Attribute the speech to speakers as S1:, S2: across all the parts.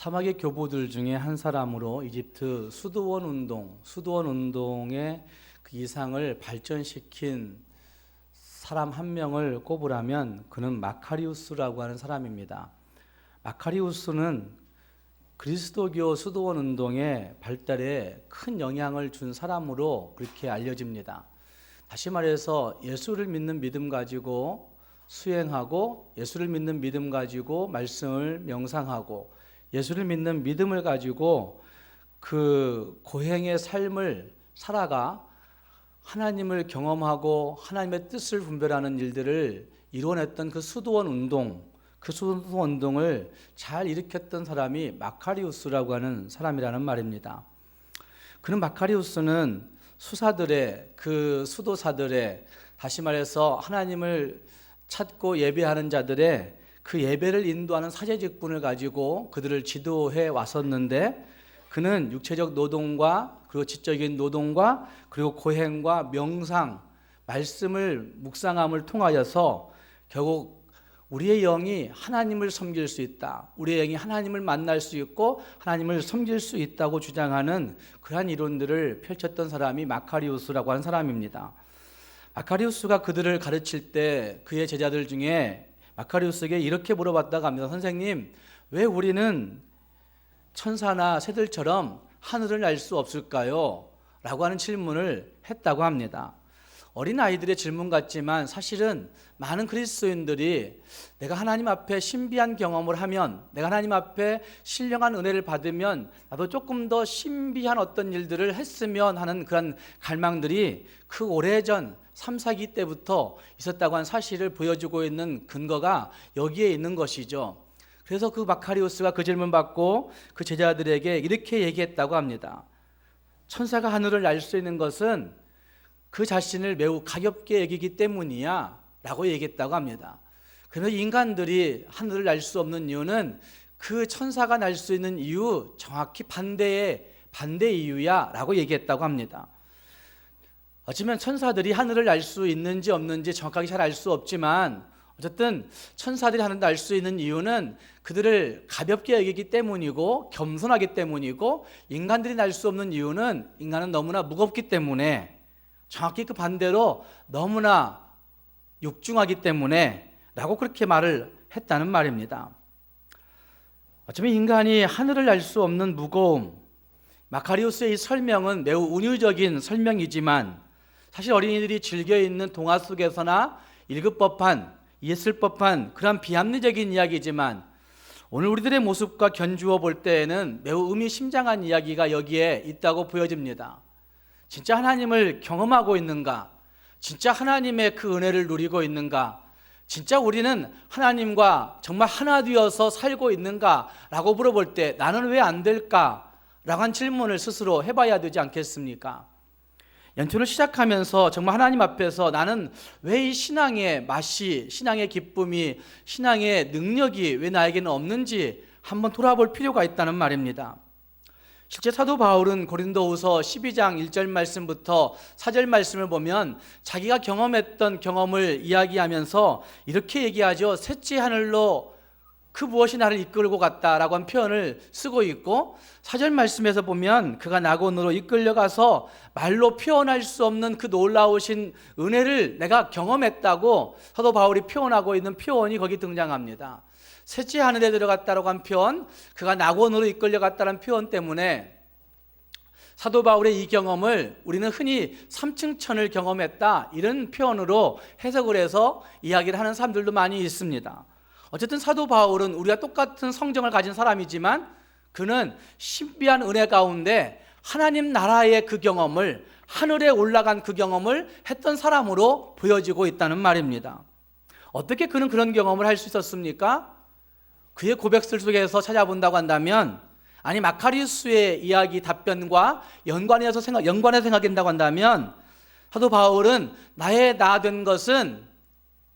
S1: 사막의 교보들 중에 한 사람으로 이집트 수도원 운동의 그 이상을 발전시킨 사람 한 명을 꼽으라면 그는 마카리우스라고 하는 사람입니다. 마카리우스는 그리스도교 수도원 운동의 발달에 큰 영향을 준 사람으로 그렇게 알려집니다. 다시 말해서 예수를 믿는 믿음 가지고 수행하고, 예수를 믿는 믿음 가지고 말씀을 명상하고, 예수를 믿는 믿음을 가지고 그 고행의 삶을 살아가 하나님을 경험하고 하나님의 뜻을 분별하는 일들을 이뤄냈던 그 수도원 운동을 잘 일으켰던 사람이 마카리우스라고 하는 사람이라는 말입니다. 그는 마카리우스는 그 수도사들의, 다시 말해서 하나님을 찾고 예배하는 자들의 그 예배를 인도하는 사제직분을 가지고 그들을 지도해 왔었는데, 그는 육체적 노동과 그리고 지적인 노동과 그리고 고행과 명상, 말씀을 묵상함을 통하여서 결국 우리의 영이 하나님을 섬길 수 있다, 우리의 영이 하나님을 만날 수 있고 하나님을 섬길 수 있다고 주장하는 그러한 이론들을 펼쳤던 사람이 마카리우스라고 하는 사람입니다. 마카리우스가 그들을 가르칠 때 그의 제자들 중에 마카리우스에게 이렇게 물어봤다고 합니다. 선생님, 왜 우리는 천사나 새들처럼 하늘을 날 수 없을까요? 라고 하는 질문을 했다고 합니다. 어린아이들의 질문 같지만 사실은 많은 그리스도인들이 내가 하나님 앞에 신비한 경험을 하면, 내가 하나님 앞에 신령한 은혜를 받으면 나도 조금 더 신비한 어떤 일들을 했으면 하는 그런 갈망들이 그 오래전 3, 4기 때부터 있었다고 하는 사실을 보여주고 있는 근거가 여기에 있는 것이죠. 그래서 그 마카리우스가 그 질문 받고 그 제자들에게 이렇게 얘기했다고 합니다. 천사가 하늘을 날 수 있는 것은 그 자신을 매우 가볍게 여기기 때문이야 라고 얘기했다고 합니다. 그러면 인간들이 하늘을 날 수 없는 이유는 그 천사가 날 수 있는 이유 정확히 반대 이유야 라고 얘기했다고 합니다. 어쩌면 천사들이 하늘을 날 수 있는지 없는지 정확하게 잘 알 수 없지만, 어쨌든 천사들이 하늘을 날 수 있는 이유는 그들을 가볍게 여기기 때문이고 겸손하기 때문이고, 인간들이 날 수 없는 이유는 인간은 너무나 무겁기 때문에, 정확히 그 반대로 너무나 육중하기 때문에 라고 그렇게 말을 했다는 말입니다. 어쩌면 인간이 하늘을 날 수 없는 무거움, 마카리우스의 이 설명은 매우 운유적인 설명이지만 사실 어린이들이 즐겨 읽는 동화 속에서나 읽을 법한, 이해했을 법한 그런 비합리적인 이야기지만, 오늘 우리들의 모습과 견주어 볼 때에는 매우 의미심장한 이야기가 여기에 있다고 보여집니다. 진짜 하나님을 경험하고 있는가? 진짜 하나님의 그 은혜를 누리고 있는가? 진짜 우리는 하나님과 정말 하나 되어서 살고 있는가? 라고 물어볼 때 나는 왜 안 될까? 라고 한 질문을 스스로 해봐야 되지 않겠습니까? 연초를 시작하면서 정말 하나님 앞에서 나는 왜 이 신앙의 맛이, 신앙의 기쁨이, 신앙의 능력이 왜 나에게는 없는지 한번 돌아볼 필요가 있다는 말입니다. 실제 사도 바울은 고린도후서 12장 1절 말씀부터 4절 말씀을 보면 자기가 경험했던 경험을 이야기하면서 이렇게 얘기하죠. 셋째 하늘로 그 무엇이 나를 이끌고 갔다라고 한 표현을 쓰고 있고, 4절 말씀에서 보면 그가 낙원으로 이끌려가서 말로 표현할 수 없는 그 놀라우신 은혜를 내가 경험했다고 사도 바울이 표현하고 있는 표현이 거기 등장합니다. 셋째 하늘에 들어갔다라고 한 표현, 그가 낙원으로 이끌려갔다는 표현 때문에 사도 바울의 이 경험을 우리는 흔히 삼층천을 경험했다, 이런 표현으로 해석을 해서 이야기를 하는 사람들도 많이 있습니다. 어쨌든 사도 바울은 우리가 똑같은 성정을 가진 사람이지만 그는 신비한 은혜 가운데 하나님 나라의 그 경험을, 하늘에 올라간 그 경험을 했던 사람으로 보여지고 있다는 말입니다. 어떻게 그는 그런 경험을 할 수 있었습니까? 그의 고백들 속에서 찾아본다고 한다면, 아니 마카리우스의 이야기 답변과 연관해서 생각한다고 한다면, 사도 바울은 나의 나 된 것은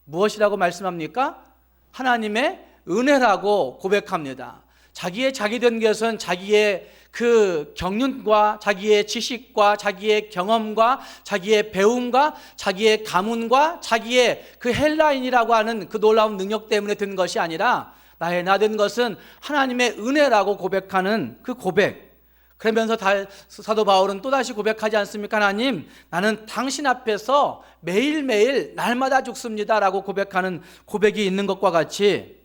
S1: 무엇이라고 말씀합니까? 하나님의 은혜라고 고백합니다. 자기의 자기 된 것은 자기의 그 경륜과 자기의 지식과 자기의 경험과 자기의 배움과 자기의 가문과 자기의 그 헬라인이라고 하는 그 놀라운 능력 때문에 된 것이 아니라 나의 나된 것은 하나님의 은혜라고 고백하는 그 고백. 그러면서 사도 바울은 또다시 고백하지 않습니까? 하나님, 나는 당신 앞에서 매일매일 날마다 죽습니다 라고 고백하는 고백이 있는 것과 같이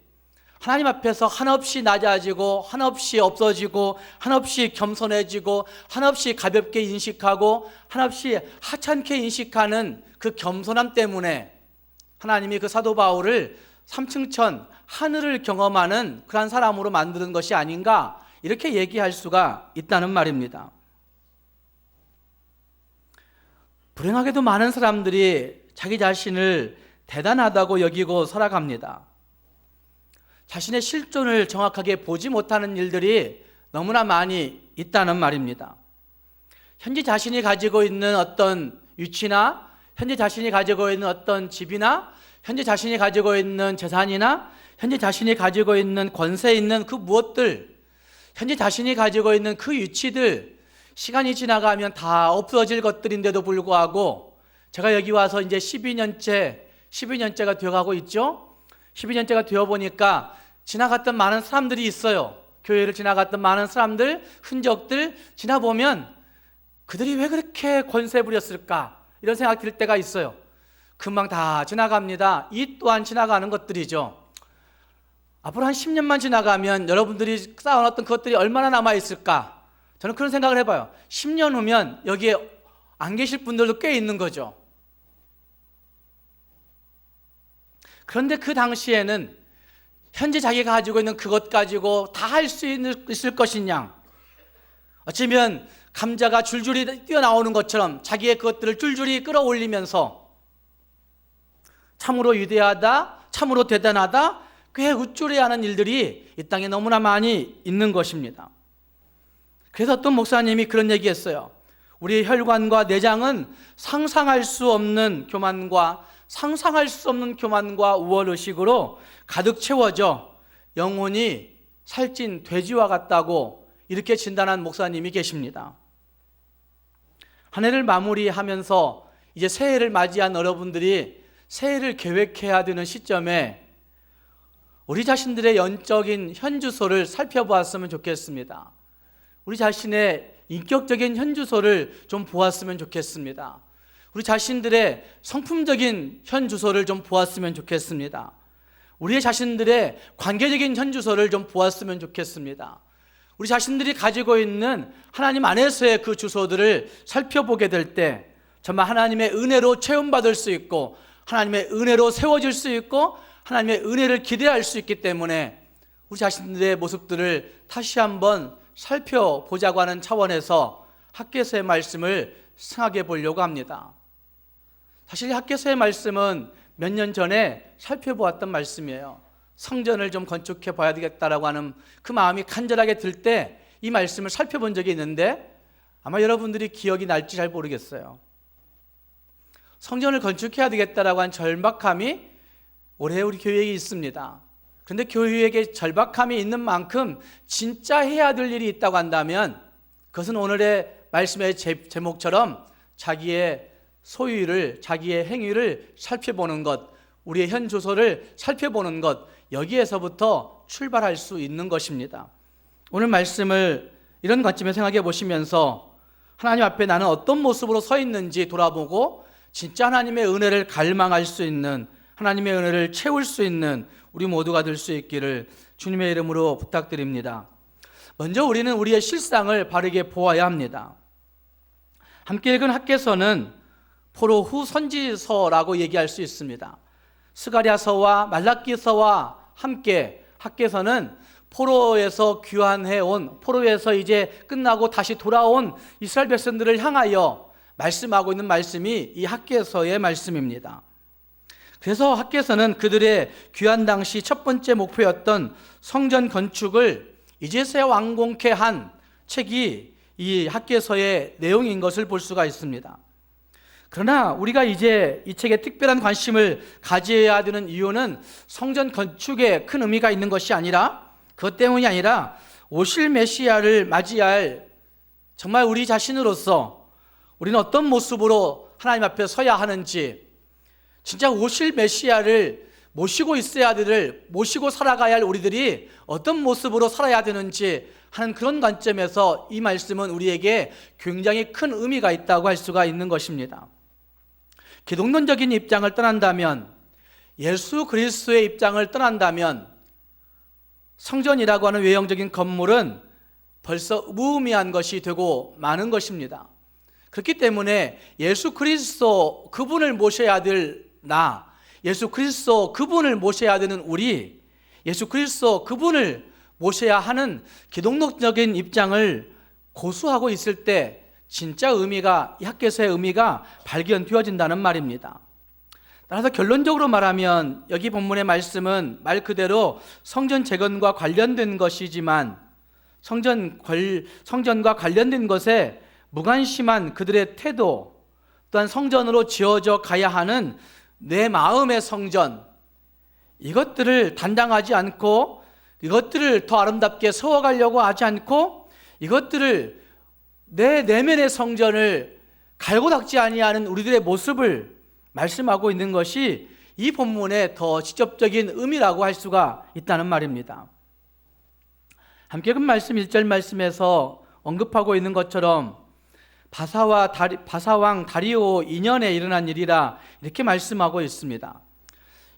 S1: 하나님 앞에서 한없이 낮아지고 한없이 없어지고 한없이 겸손해지고 한없이 가볍게 인식하고 한없이 하찮게 인식하는 그 겸손함 때문에 하나님이 그 사도 바울을 삼층천 하늘을 경험하는 그런 사람으로 만드는 것이 아닌가, 이렇게 얘기할 수가 있다는 말입니다. 불행하게도 많은 사람들이 자기 자신을 대단하다고 여기고 살아갑니다. 자신의 실존을 정확하게 보지 못하는 일들이 너무나 많이 있다는 말입니다. 현재 자신이 가지고 있는 어떤 위치나, 현재 자신이 가지고 있는 어떤 집이나, 현재 자신이 가지고 있는 재산이나, 현재 자신이 가지고 있는 권세 있는 그 무엇들, 현재 자신이 가지고 있는 그 위치들, 시간이 지나가면 다 없어질 것들인데도 불구하고 제가 여기 와서 이제 12년째가 되어가고 있죠. 12년째가 되어보니까 지나갔던 많은 사람들이 있어요. 교회를 지나갔던 많은 사람들, 흔적들 지나보면 그들이 왜 그렇게 권세 부렸을까, 이런 생각 들 때가 있어요. 금방 다 지나갑니다. 이 또한 지나가는 것들이죠. 앞으로 한 10년만 지나가면 여러분들이 쌓아놨던 그것들이 얼마나 남아있을까, 저는 그런 생각을 해봐요. 10년 후면 여기에 안 계실 분들도 꽤 있는 거죠. 그런데 그 당시에는 현재 자기가 가지고 있는 그것 가지고 다 할 수 있을 것이냐, 어쩌면 감자가 줄줄이 뛰어나오는 것처럼 자기의 그것들을 줄줄이 끌어올리면서 참으로 위대하다, 참으로 대단하다, 꽤 우쭐해하는 일들이 이 땅에 너무나 많이 있는 것입니다. 그래서 어떤 목사님이 그런 얘기했어요. 우리의 혈관과 내장은 상상할 수 없는 교만과 우월의식으로 가득 채워져 영혼이 살찐 돼지와 같다고 이렇게 진단한 목사님이 계십니다. 한 해를 마무리하면서 이제 새해를 맞이한 여러분들이 새해를 계획해야 되는 시점에 우리 자신들의 영적인 현주소를 살펴보았으면 좋겠습니다. 우리 자신의 인격적인 현주소를 좀 보았으면 좋겠습니다. 우리 자신들의 성품적인 현주소를 좀 보았으면 좋겠습니다. 우리 자신들의 관계적인 현주소를 좀 보았으면 좋겠습니다. 우리 자신들이 가지고 있는 하나님 안에서의 그 주소들을 살펴보게 될 때 정말 하나님의 은혜로 체험받을 수 있고 하나님의 은혜로 세워질 수 있고 하나님의 은혜를 기대할 수 있기 때문에 우리 자신들의 모습들을 다시 한번 살펴보자고 하는 차원에서 학개서의 말씀을 생각해 보려고 합니다. 사실 학개서의 말씀은 몇 년 전에 살펴보았던 말씀이에요. 성전을 좀 건축해 봐야 되겠다라고 하는 그 마음이 간절하게 들 때 이 말씀을 살펴본 적이 있는데 아마 여러분들이 기억이 날지 잘 모르겠어요. 성전을 건축해야 되겠다라고 한 절박함이 올해 우리 교회에 있습니다. 그런데 교회에게 절박함이 있는 만큼 진짜 해야 될 일이 있다고 한다면 그것은 오늘의 말씀의 제목처럼 자기의 소유를, 자기의 행위를 살펴보는 것, 우리의 현 주소를 살펴보는 것, 여기에서부터 출발할 수 있는 것입니다. 오늘 말씀을 이런 관점에 생각해 보시면서 하나님 앞에 나는 어떤 모습으로 서 있는지 돌아보고 진짜 하나님의 은혜를 갈망할 수 있는, 하나님의 은혜를 채울 수 있는 우리 모두가 될 수 있기를 주님의 이름으로 부탁드립니다. 먼저 우리는 우리의 실상을 바르게 보아야 합니다. 함께 읽은 학개서는 포로 후 선지서라고 얘기할 수 있습니다. 스가랴서와 말라기서와 함께 학개서는 포로에서 귀환해온, 포로에서 이제 끝나고 다시 돌아온 이스라엘 백성들을 향하여 말씀하고 있는 말씀이 이 학개서의 말씀입니다. 그래서 학개서는 그들의 귀환 당시 첫 번째 목표였던 성전 건축을 이제서야 완공케 한 책이 이 학개서의 내용인 것을 볼 수가 있습니다. 그러나 우리가 이제 이 책에 특별한 관심을 가져야 되는 이유는 성전 건축에 큰 의미가 있는 것이 아니라, 그것 때문이 아니라 오실 메시아를 맞이할 정말 우리 자신으로서 우리는 어떤 모습으로 하나님 앞에 서야 하는지, 진짜 오실 메시아를 모시고 있어야 될, 모시고 살아가야 할 우리들이 어떤 모습으로 살아야 되는지 하는 그런 관점에서 이 말씀은 우리에게 굉장히 큰 의미가 있다고 할 수가 있는 것입니다. 기독론적인 입장을 떠난다면, 예수 그리스도의 입장을 떠난다면 성전이라고 하는 외형적인 건물은 벌써 무의미한 것이 되고 마는 것입니다. 그렇기 때문에 예수 그리스도 그분을 모셔야 될 나, 예수 그리스도 그분을 모셔야 되는 우리, 예수 그리스도 그분을 모셔야 하는 기독론적인 입장을 고수하고 있을 때 진짜 의미가, 이 학개서의 의미가 발견되어진다는 말입니다. 따라서 결론적으로 말하면 여기 본문의 말씀은 말 그대로 성전 재건과 관련된 것이지만 성전과 관련된 것에 무관심한 그들의 태도, 또한 성전으로 지어져 가야 하는 내 마음의 성전, 이것들을 단장하지 않고 이것들을 더 아름답게 세워가려고 하지 않고 이것들을 내 내면의 성전을 갈고 닦지 아니하는 우리들의 모습을 말씀하고 있는 것이 이 본문의 더 직접적인 의미라고 할 수가 있다는 말입니다. 함께 그 말씀 1절 말씀에서 언급하고 있는 것처럼 바사왕 다리오 2년에 일어난 일이라 이렇게 말씀하고 있습니다.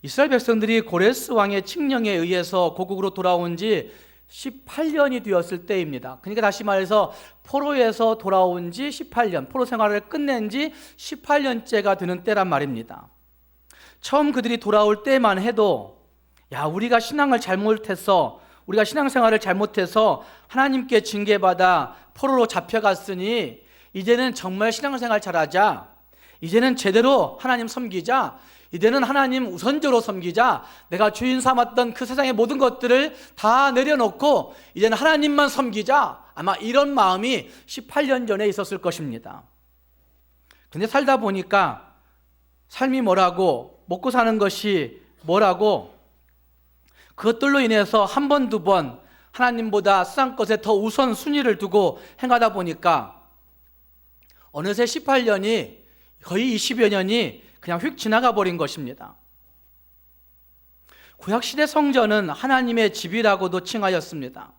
S1: 이스라엘 백성들이 고레스 왕의 칙령에 의해서 고국으로 돌아온 지 18년이 되었을 때입니다. 그러니까 다시 말해서 포로에서 돌아온 지 18년, 포로 생활을 끝낸 지 18년째가 되는 때란 말입니다. 처음 그들이 돌아올 때만 해도 우리가 우리가 신앙생활을 잘못해서 하나님께 징계받아 포로로 잡혀갔으니 이제는 정말 신앙생활 잘하자, 이제는 제대로 하나님 섬기자, 이제는 하나님 우선적으로 섬기자, 내가 주인 삼았던 그 세상의 모든 것들을 다 내려놓고 이제는 하나님만 섬기자, 아마 이런 마음이 18년 전에 있었을 것입니다. 근데 살다 보니까 삶이 뭐라고, 먹고 사는 것이 뭐라고, 그것들로 인해서 한 번, 두 번 하나님보다 세상 것에 더 우선순위를 두고 행하다 보니까 어느새 18년이 거의 20여 년이 그냥 휙 지나가 버린 것입니다. 구약시대 성전은 하나님의 집이라고도 칭하였습니다.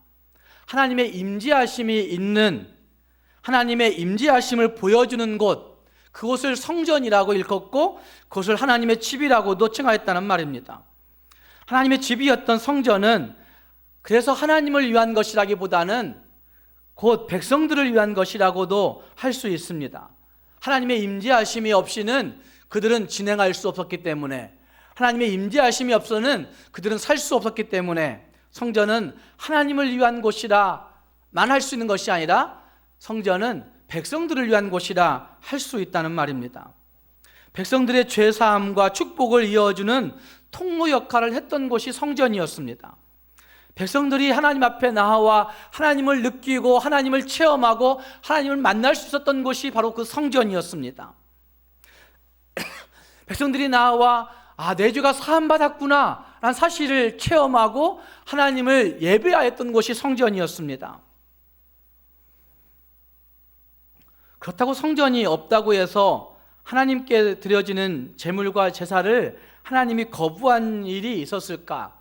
S1: 하나님의 임재하심이 있는, 하나님의 임재하심을 보여주는 곳, 그곳을 성전이라고 일컫고 그것을 하나님의 집이라고도 칭하였다는 말입니다. 하나님의 집이었던 성전은 그래서 하나님을 위한 것이라기보다는 곧 백성들을 위한 것이라고도 할 수 있습니다. 하나님의 임재하심이 없이는 그들은 진행할 수 없었기 때문에, 하나님의 임재하심이 없어는 그들은 살 수 없었기 때문에 성전은 하나님을 위한 곳이라만 할 수 있는 것이 아니라 성전은 백성들을 위한 곳이라 할 수 있다는 말입니다. 백성들의 죄사함과 축복을 이어주는 통로 역할을 했던 곳이 성전이었습니다. 백성들이 하나님 앞에 나와 하나님을 느끼고 하나님을 체험하고 하나님을 만날 수 있었던 곳이 바로 그 성전이었습니다. 백성들이 나와 내 죄가 사함받았구나 라는 사실을 체험하고 하나님을 예배하였던 곳이 성전이었습니다. 그렇다고 성전이 없다고 해서 하나님께 드려지는 제물과 제사를 하나님이 거부한 일이 있었을까?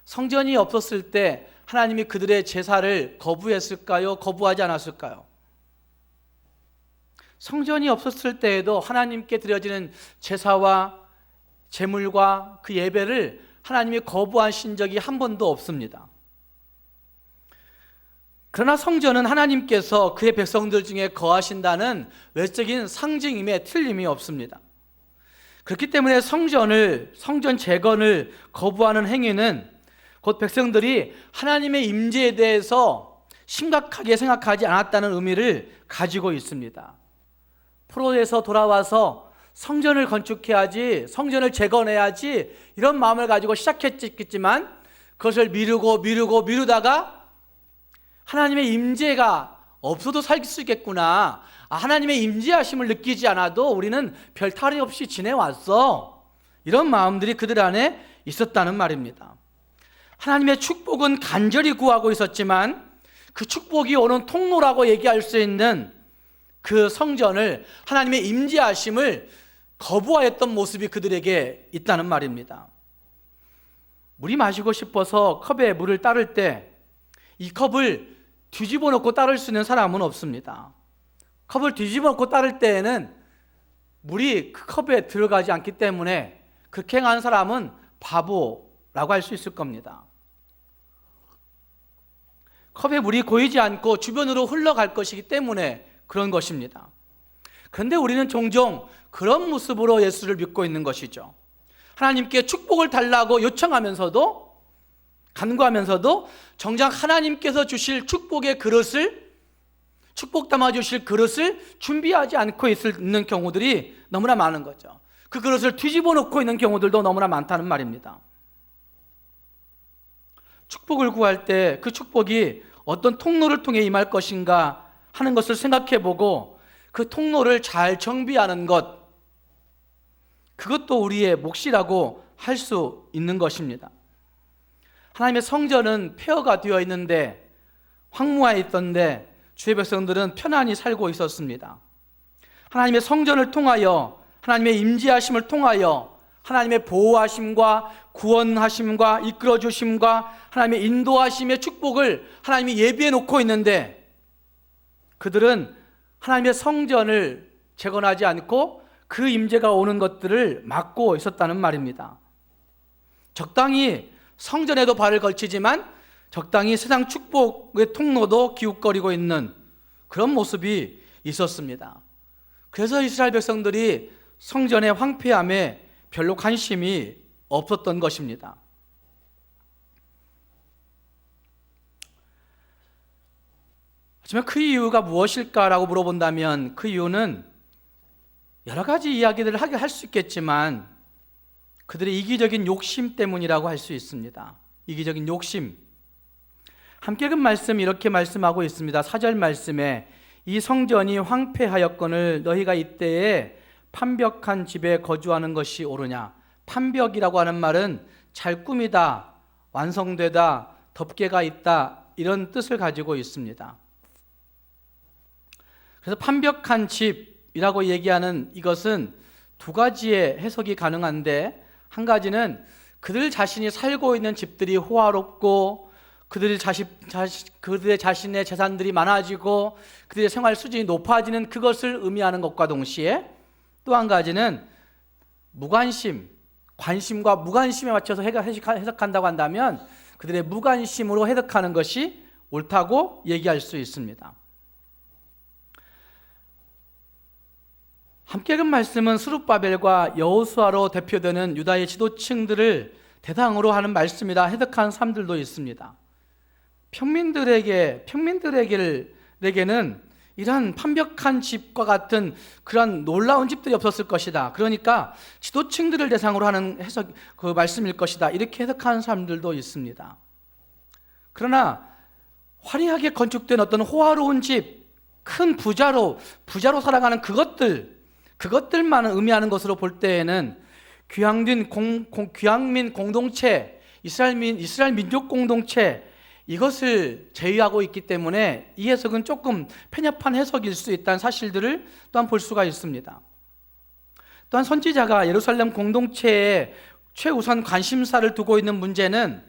S1: 성전이 없었을 때 하나님이 그들의 제사를 거부했을까요? 거부하지 않았을까요? 성전이 없었을 때에도 하나님께 드려지는 제사와 제물과 그 예배를 하나님이 거부하신 적이 한 번도 없습니다. 그러나 성전은 하나님께서 그의 백성들 중에 거하신다는 외적인 상징임에 틀림이 없습니다. 그렇기 때문에 성전 재건을 거부하는 행위는 곧 백성들이 하나님의 임재에 대해서 심각하게 생각하지 않았다는 의미를 가지고 있습니다. 포로에서 돌아와서 성전을 건축해야지, 성전을 재건해야지 이런 마음을 가지고 시작했겠지만 그것을 미루다가 하나님의 임재가 없어도 살 수 있겠구나, 하나님의 임재하심을 느끼지 않아도 우리는 별 탈이 없이 지내왔어, 이런 마음들이 그들 안에 있었다는 말입니다. 하나님의 축복은 간절히 구하고 있었지만 그 축복이 오는 통로라고 얘기할 수 있는 그 성전을, 하나님의 임재하심을 거부하였던 모습이 그들에게 있다는 말입니다. 물이 마시고 싶어서 컵에 물을 따를 때 이 컵을 뒤집어 놓고 따를 수 있는 사람은 없습니다. 컵을 뒤집어 놓고 따를 때에는 물이 그 컵에 들어가지 않기 때문에 그렇게 행한 사람은 바보라고 할 수 있을 겁니다. 컵에 물이 고이지 않고 주변으로 흘러갈 것이기 때문에 그런 것입니다. 그런데 우리는 종종 그런 모습으로 예수를 믿고 있는 것이죠. 하나님께 축복을 달라고 요청하면서도, 간구하면서도 정작 하나님께서 주실 축복의 그릇을, 축복 담아 주실 그릇을 준비하지 않고 있는 경우들이 너무나 많은 거죠. 그 그릇을 뒤집어 놓고 있는 경우들도 너무나 많다는 말입니다. 축복을 구할 때 그 축복이 어떤 통로를 통해 임할 것인가 하는 것을 생각해 보고 그 통로를 잘 정비하는 것, 그것도 우리의 몫이라고 할 수 있는 것입니다. 하나님의 성전은 폐허가 되어 있는데, 황무하에 있던데 주의 백성들은 편안히 살고 있었습니다. 하나님의 성전을 통하여, 하나님의 임재하심을 통하여 하나님의 보호하심과 구원하심과 이끌어주심과 하나님의 인도하심의 축복을 하나님이 예비해 놓고 있는데, 그들은 하나님의 성전을 재건하지 않고 그 임재가 오는 것들을 막고 있었다는 말입니다. 적당히 성전에도 발을 걸치지만 적당히 세상 축복의 통로도 기웃거리고 있는 그런 모습이 있었습니다. 그래서 이스라엘 백성들이 성전의 황폐함에 별로 관심이 없었던 것입니다. 하지만 그 이유가 무엇일까라고 물어본다면 그 이유는 여러 가지 이야기들을 할 수 있겠지만 그들의 이기적인 욕심 때문이라고 할 수 있습니다. 이기적인 욕심. 함께 읽은 말씀 이렇게 말씀하고 있습니다. 4절 말씀에 이 성전이 황폐하였거늘 너희가 이때에 판벽한 집에 거주하는 것이 옳으냐. 판벽이라고 하는 말은 잘 꾸미다, 완성되다, 덮개가 있다, 이런 뜻을 가지고 있습니다. 그래서 판벽한 집이라고 얘기하는 이것은 두 가지의 해석이 가능한데, 한 가지는 그들 자신이 살고 있는 집들이 호화롭고 그들의 자신의 재산들이 많아지고 그들의 생활 수준이 높아지는 그것을 의미하는 것과 동시에, 또 한 가지는 무관심, 관심과 무관심에 맞춰서 해석한다고 한다면 그들의 무관심으로 해석하는 것이 옳다고 얘기할 수 있습니다. 함께 읽은 말씀은 스룹바벨과 여호수아로 대표되는 유다의 지도층들을 대상으로 하는 말씀이라 해석한 사람들도 있습니다. 평민들에게는 이러한 판벽한 집과 같은 그런 놀라운 집들이 없었을 것이다. 그러니까 지도층들을 대상으로 하는 해석, 그 말씀일 것이다. 이렇게 해석하는 사람들도 있습니다. 그러나 화려하게 건축된 어떤 호화로운 집, 큰 부자로 살아가는 그것들만 의미하는 것으로 볼 때에는 귀향민 공동체, 이스라엘 민족 공동체, 이것을 제외하고 있기 때문에 이 해석은 조금 편협한 해석일 수 있다는 사실들을 또한 볼 수가 있습니다. 또한 선지자가 예루살렘 공동체에 최우선 관심사를 두고 있는 문제는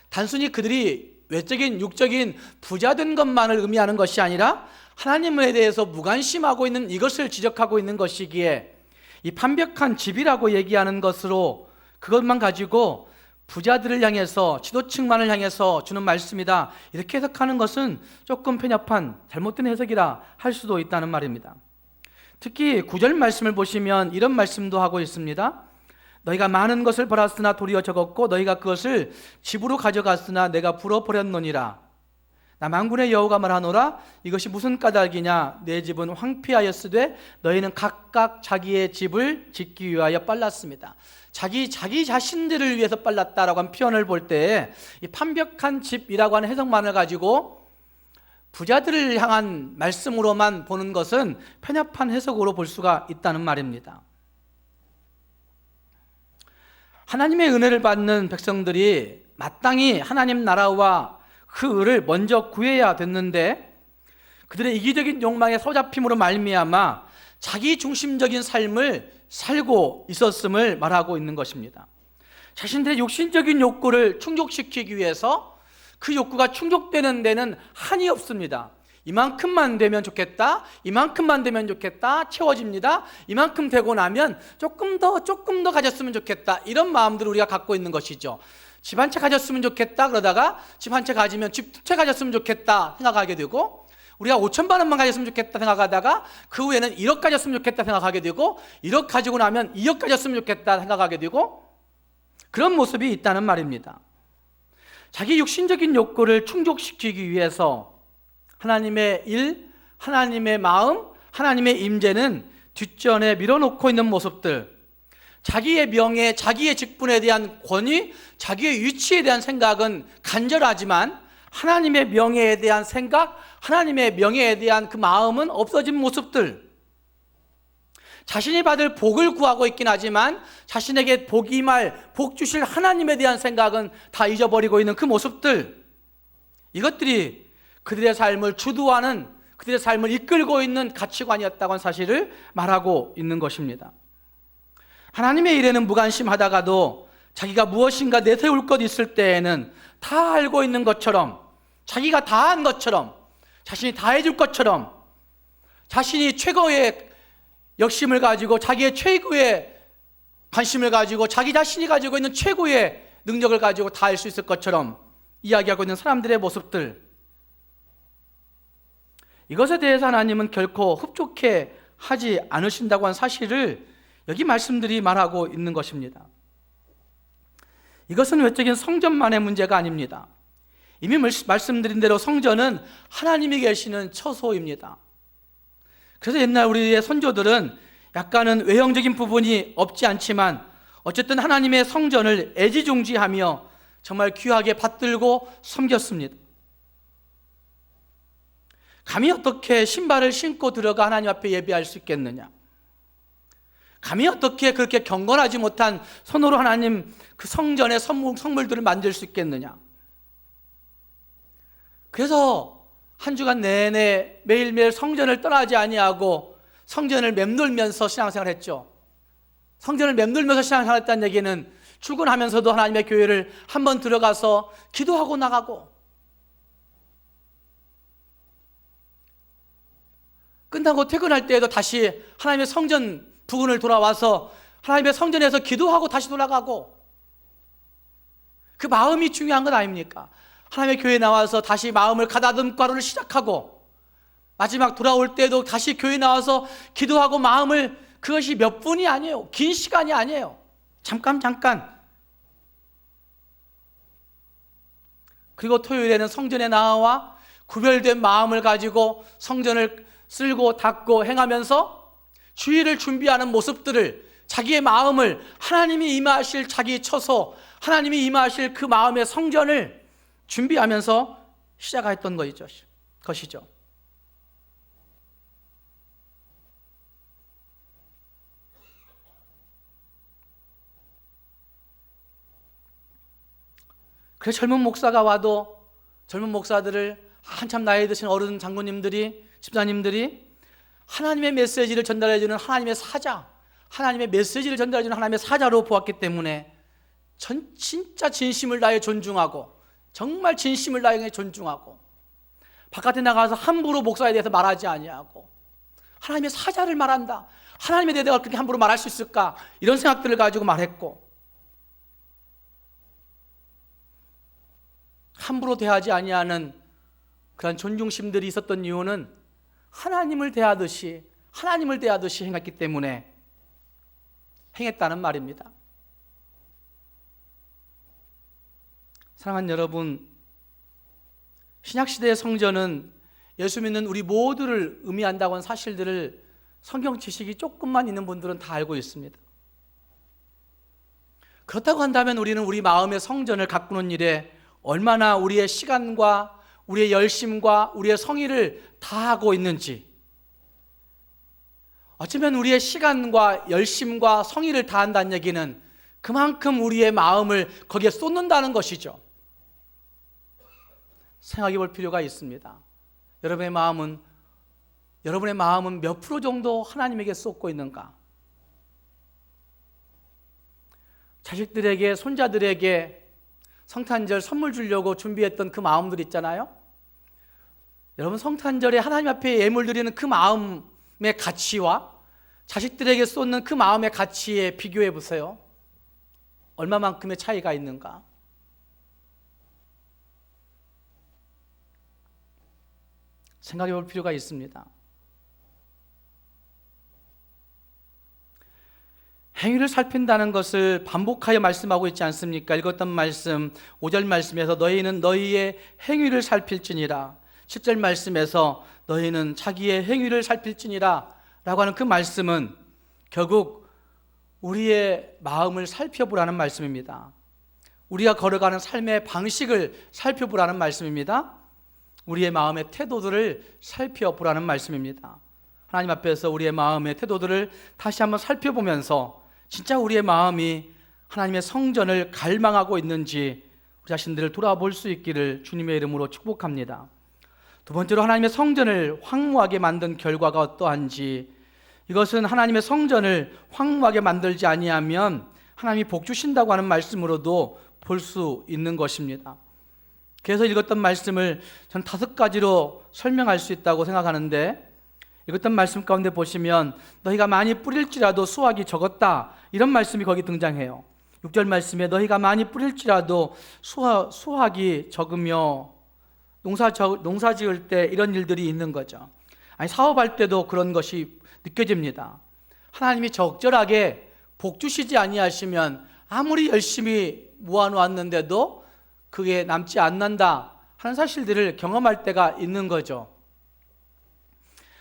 S1: 단순히 그들이 외적인 육적인 부자된 것만을 의미하는 것이 아니라 하나님에 대해서 무관심하고 있는 이것을 지적하고 있는 것이기에, 이 판벽한 집이라고 얘기하는 것으로 그것만 가지고 부자들을 향해서, 지도층만을 향해서 주는 말씀이다, 이렇게 해석하는 것은 조금 편협한 잘못된 해석이라 할 수도 있다는 말입니다. 특히 9절 말씀을 보시면 이런 말씀도 하고 있습니다. 너희가 많은 것을 벌었으나 도리어 적었고 너희가 그것을 집으로 가져갔으나 내가 불어버렸노니라. 나 만군의 여호와가 말하노라. 이것이 무슨 까닭이냐. 내 집은 황폐하였으되 너희는 각각 자기의 집을 짓기 위하여 빨랐습니다. 자기 자신들을 위해서 빨랐다라고 하는 표현을 볼 때 이 판벽한 집이라고 하는 해석만을 가지고 부자들을 향한 말씀으로만 보는 것은 편협한 해석으로 볼 수가 있다는 말입니다. 하나님의 은혜를 받는 백성들이 마땅히 하나님 나라와 그 의를 먼저 구해야 됐는데 그들의 이기적인 욕망에 사로잡힘으로 말미암아 자기 중심적인 삶을 살고 있었음을 말하고 있는 것입니다. 자신들의 육신적인 욕구를 충족시키기 위해서 그 욕구가 충족되는 데는 한이 없습니다. 이만큼만 되면 좋겠다, 이만큼만 되면 좋겠다, 채워집니다. 이만큼 되고 나면 조금 더 가졌으면 좋겠다, 이런 마음들을 우리가 갖고 있는 것이죠. 집 한 채 가졌으면 좋겠다 그러다가 집 한 채 가지면 집 두 채 가졌으면 좋겠다 생각하게 되고, 우리가 5천만 원만 가졌으면 좋겠다 생각하다가 그 후에는 1억 가졌으면 좋겠다 생각하게 되고, 1억 가지고 나면 2억 가졌으면 좋겠다 생각하게 되고, 그런 모습이 있다는 말입니다. 자기 육신적인 욕구를 충족시키기 위해서 하나님의 일, 하나님의 마음, 하나님의 임재는 뒷전에 밀어놓고 있는 모습들, 자기의 명예, 자기의 직분에 대한 권위, 자기의 위치에 대한 생각은 간절하지만 하나님의 명예에 대한 생각, 하나님의 명예에 대한 그 마음은 없어진 모습들, 자신이 받을 복을 구하고 있긴 하지만 자신에게 복 주실 하나님에 대한 생각은 다 잊어버리고 있는 그 모습들, 이것들이 그들의 삶을 주도하는, 그들의 삶을 이끌고 있는 가치관이었다고 하는 사실을 말하고 있는 것입니다. 하나님의 일에는 무관심하다가도 자기가 무엇인가 내세울 것 있을 때에는 다 알고 있는 것처럼, 자기가 다 한 것처럼, 자신이 다 해줄 것처럼, 자신이 최고의 역심을 가지고 자기의 최고의 관심을 가지고 자기 자신이 가지고 있는 최고의 능력을 가지고 다 할 수 있을 것처럼 이야기하고 있는 사람들의 모습들, 이것에 대해서 하나님은 결코 흡족해 하지 않으신다고 한 사실을 여기 말씀들이 말하고 있는 것입니다. 이것은 외적인 성전만의 문제가 아닙니다. 이미 말씀드린 대로 성전은 하나님이 계시는 처소입니다. 그래서 옛날 우리의 선조들은 약간은 외형적인 부분이 없지 않지만 어쨌든 하나님의 성전을 애지중지하며 정말 귀하게 받들고 섬겼습니다. 감히 어떻게 신발을 신고 들어가 하나님 앞에 예배할 수 있겠느냐? 감히 어떻게 그렇게 경건하지 못한 손으로 하나님 그 성전의 성물들을 만들 수 있겠느냐? 그래서 한 주간 내내 매일매일 성전을 떠나지 아니하고 성전을 맴돌면서 신앙생활을 했죠. 성전을 맴돌면서 신앙생활을 했다는 얘기는 출근하면서도 하나님의 교회를 한번 들어가서 기도하고 나가고, 끝나고 퇴근할 때에도 다시 하나님의 성전 부근을 돌아와서 하나님의 성전에서 기도하고 다시 돌아가고, 그 마음이 중요한 것 아닙니까? 하나님의 교회에 나와서 다시 마음을 가다듬고 하루를 시작하고, 마지막 돌아올 때도 다시 교회에 나와서 기도하고 마음을, 그것이 몇 분이 아니에요. 긴 시간이 아니에요. 잠깐. 그리고 토요일에는 성전에 나와 구별된 마음을 가지고 성전을 쓸고 닦고 행하면서 주일을 준비하는 모습들을, 자기의 마음을, 하나님이 임하실 자기 처소, 하나님이 임하실 그 마음의 성전을 준비하면서 시작했던 것이죠. 그래서 젊은 목사가 와도 젊은 목사들을, 한참 나이 드신 어른 장로님들이, 집사님들이 하나님의 메시지를 전달해주는 하나님의 사자, 하나님의 메시지를 전달해주는 하나님의 사자로 보았기 때문에 진짜 진심을 다해 존중하고, 정말 진심을 다해 존중하고, 바깥에 나가서 함부로 목사에 대해서 말하지 아니하고, 하나님의 사자를 말한다, 하나님에 대해 내가 그렇게 함부로 말할 수 있을까, 이런 생각들을 가지고 말했고, 함부로 대하지 아니하는 그런 존중심들이 있었던 이유는 하나님을 대하듯이 행했기 때문에 행했다는 말입니다. 사랑하는 여러분, 신약시대의 성전은 예수 믿는 우리 모두를 의미한다고 하는 사실들을 성경 지식이 조금만 있는 분들은 다 알고 있습니다. 그렇다고 한다면 우리는 우리 마음의 성전을 가꾸는 일에 얼마나 우리의 시간과 우리의 열심과 우리의 성의를 다하고 있는지, 어쩌면 우리의 시간과 열심과 성의를 다한다는 얘기는 그만큼 우리의 마음을 거기에 쏟는다는 것이죠. 생각해 볼 필요가 있습니다. 여러분의 마음은 몇 프로 정도 하나님에게 쏟고 있는가? 자식들에게, 손자들에게 성탄절 선물 주려고 준비했던 그 마음들 있잖아요. 여러분, 성탄절에 하나님 앞에 예물 드리는 그 마음의 가치와 자식들에게 쏟는 그 마음의 가치에 비교해 보세요. 얼마만큼의 차이가 있는가? 생각해 볼 필요가 있습니다. 행위를 살핀다는 것을 반복하여 말씀하고 있지 않습니까? 읽었던 말씀 5절 말씀에서 너희는 너희의 행위를 살필지니라, 7절 말씀에서 너희는 자기의 행위를 살필지니라 라고 하는 그 말씀은 결국 우리의 마음을 살펴보라는 말씀입니다. 우리가 걸어가는 삶의 방식을 살펴보라는 말씀입니다. 우리의 마음의 태도들을 살펴보라는 말씀입니다. 하나님 앞에서 우리의 마음의 태도들을 다시 한번 살펴보면서 진짜 우리의 마음이 하나님의 성전을 갈망하고 있는지 우리 자신들을 돌아볼 수 있기를 주님의 이름으로 축복합니다. 두 번째로, 하나님의 성전을 황무하게 만든 결과가 어떠한지, 이것은 하나님의 성전을 황무하게 만들지 아니하면 하나님이 복 주신다고 하는 말씀으로도 볼 수 있는 것입니다. 그래서 읽었던 말씀을 전 5가지로 설명할 수 있다고 생각하는데, 읽었던 말씀 가운데 보시면 너희가 많이 뿌릴지라도 수확이 적었다, 이런 말씀이 거기 등장해요. 6절 말씀에 너희가 많이 뿌릴지라도 수확이 적으며, 농사 지을 때 이런 일들이 있는 거죠. 아니, 사업할 때도 그런 것이 느껴집니다. 하나님이 적절하게 복 주시지 아니하시면 아무리 열심히 모아놓았는데도 그게 남지 않는다 하는 사실들을 경험할 때가 있는 거죠.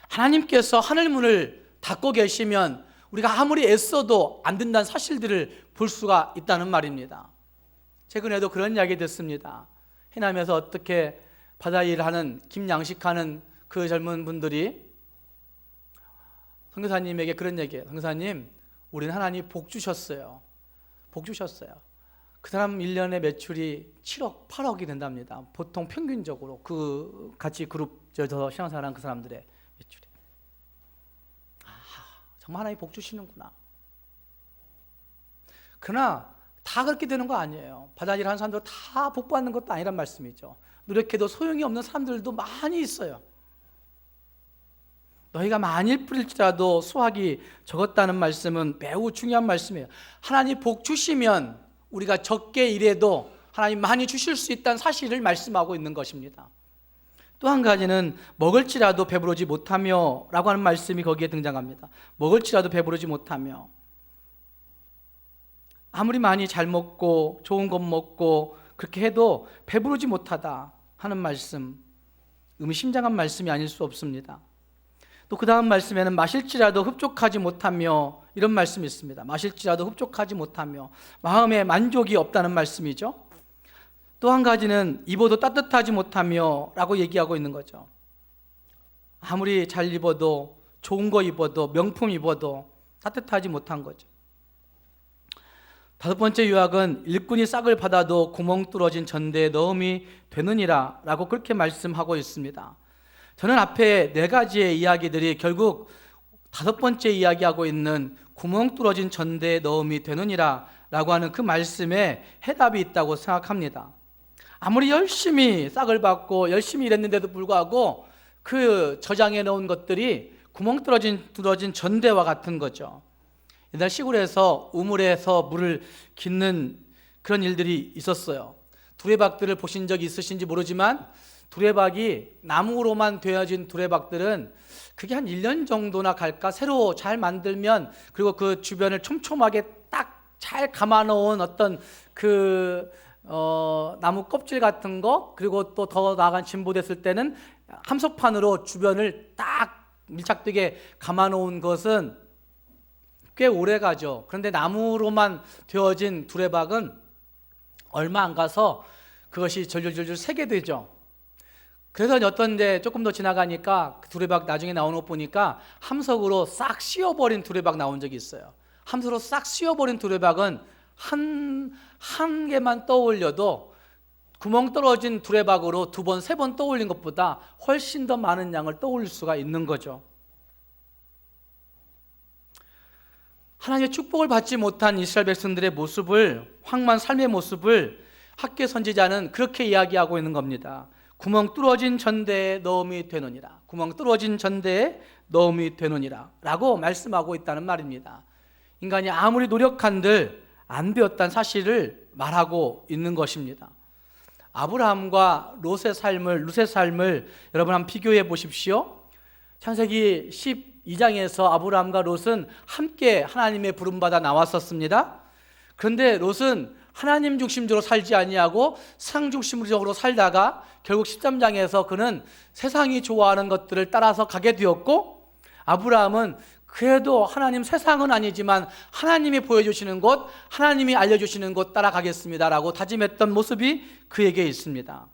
S1: 하나님께서 하늘문을 닫고 계시면 우리가 아무리 애써도 안 된다는 사실들을 볼 수가 있다는 말입니다. 최근에도 그런 이야기 듣습니다. 해남에서 어떻게 바다일 하는, 김양식하는 그 젊은 분들이 선교사님에게 그런 얘기해요. 선교사님, 우리는 하나님 복 주셨어요. 복 주셨어요. 그 사람 1년에 매출이 7억, 8억이 된답니다. 보통 평균적으로 그 같이 그룹에서 신앙생활하는 그 사람들의 매출이. 정말 하나님 복 주시는구나. 그러나 다 그렇게 되는 거 아니에요. 바다일 하는 사람들 다 복 받는 것도 아니란 말씀이죠. 노력해도 소용이 없는 사람들도 많이 있어요. 너희가 많이 뿌릴지라도 수확이 적었다는 말씀은 매우 중요한 말씀이에요. 하나님 복 주시면 우리가 적게 일해도 하나님 많이 주실 수 있다는 사실을 말씀하고 있는 것입니다. 또 한 가지는 먹을지라도 배부르지 못하며 라고 하는 말씀이 거기에 등장합니다. 먹을지라도 배부르지 못하며, 아무리 많이 잘 먹고 좋은 것 먹고 그렇게 해도 배부르지 못하다 하는 말씀, 의미심장한 말씀이 아닐 수 없습니다. 또 그 다음 말씀에는 마실지라도 흡족하지 못하며, 이런 말씀이 있습니다. 마실지라도 흡족하지 못하며, 마음에 만족이 없다는 말씀이죠. 또 한 가지는 입어도 따뜻하지 못하며 라고 얘기하고 있는 거죠. 아무리 잘 입어도, 좋은 거 입어도, 명품 입어도 따뜻하지 못한 거죠. 5번째 요약은 일꾼이 싹을 받아도 구멍 뚫어진 전대에 넣음이 되느니라 라고 그렇게 말씀하고 있습니다. 저는 앞에 4가지의 이야기들이 결국 5번째 이야기하고 있는 구멍 뚫어진 전대에 넣음이 되느니라 라고 하는 그 말씀에 해답이 있다고 생각합니다. 아무리 열심히 싹을 받고 열심히 일했는데도 불구하고 그 저장해 놓은 것들이 구멍 뚫어진 전대와 같은 거죠. 옛날 시골에서 우물에서 물을 깃는 그런 일들이 있었어요. 두레박들을 보신 적이 있으신지 모르지만 두레박이 나무로만 되어진 두레박들은 그게 한 1년 정도나 갈까, 새로 잘 만들면, 그리고 그 주변을 촘촘하게 딱 잘 감아놓은 어떤 그 나무 껍질 같은 거, 그리고 또 더 나아간 진보됐을 때는 함석판으로 주변을 딱 밀착되게 감아놓은 것은 꽤 오래 가죠. 그런데 나무로만 되어진 두레박은 얼마 안 가서 그것이 절절절절 새게 되죠. 그래서 어떤 데 조금 더 지나가니까 그 두레박 나중에 나오는 거 보니까 함석으로 싹 씌워버린 두레박 나온 적이 있어요. 함석으로 싹 씌워버린 두레박은 한 개만 떠올려도 구멍 떨어진 두레박으로 2번, 3번 떠올린 것보다 훨씬 더 많은 양을 떠올릴 수가 있는 거죠. 하나님의 축복을 받지 못한 이스라엘 백성들의 모습을, 황만 삶의 모습을 학개 선지자는 그렇게 이야기하고 있는 겁니다. 구멍 뚫어진 전대에 넣음이 되느니라. 구멍 뚫어진 전대에 넣음이 되느니라 라고 말씀하고 있다는 말입니다. 인간이 아무리 노력한들 안 되었다는 사실을 말하고 있는 것입니다. 아브라함과 롯의 삶을 여러분 한번 비교해 보십시오. 창세기 12장에서 아브라함과 롯은 함께 하나님의 부름받아 나왔었습니다. 그런데 롯은 하나님 중심적으로 살지 아니하고 상 중심적으로 살다가 결국 13장에서 그는 세상이 좋아하는 것들을 따라서 가게 되었고, 아브라함은 그래도 하나님, 세상은 아니지만 하나님이 보여주시는 곳, 하나님이 알려주시는 곳 따라가겠습니다라고 다짐했던 모습이 그에게 있습니다.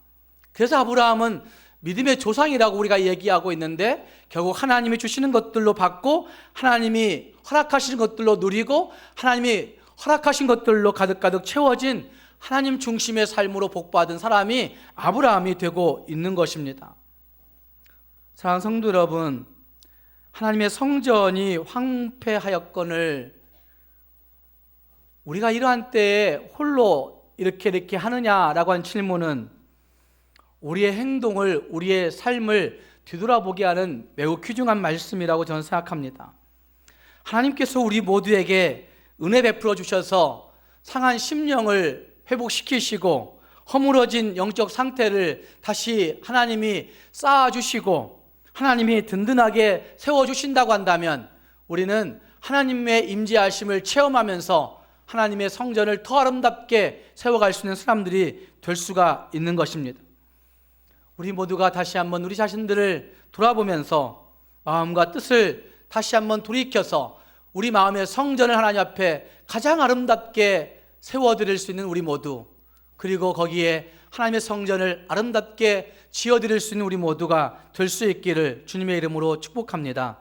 S1: 그래서 아브라함은 믿음의 조상이라고 우리가 얘기하고 있는데, 결국 하나님이 주시는 것들로 받고 하나님이 허락하시는 것들로 누리고 하나님이 허락하신 것들로 가득가득 채워진 하나님 중심의 삶으로 복받은 사람이 아브라함이 되고 있는 것입니다. 사랑하는 성도 여러분, 하나님의 성전이 황폐하였거늘 우리가 이러한 때에 홀로 이렇게 하느냐라고 한 질문은 우리의 행동을, 우리의 삶을 뒤돌아보게 하는 매우 귀중한 말씀이라고 저는 생각합니다. 하나님께서 우리 모두에게 은혜 베풀어 주셔서 상한 심령을 회복시키시고 허물어진 영적 상태를 다시 하나님이 쌓아주시고 하나님이 든든하게 세워주신다고 한다면 우리는 하나님의 임재하심을 체험하면서 하나님의 성전을 더 아름답게 세워갈 수 있는 사람들이 될 수가 있는 것입니다. 우리 모두가 다시 한번 우리 자신들을 돌아보면서 마음과 뜻을 다시 한번 돌이켜서 우리 마음의 성전을 하나님 앞에 가장 아름답게 세워드릴 수 있는 우리 모두, 그리고 거기에 하나님의 성전을 아름답게 지어드릴 수 있는 우리 모두가 될 수 있기를 주님의 이름으로 축복합니다.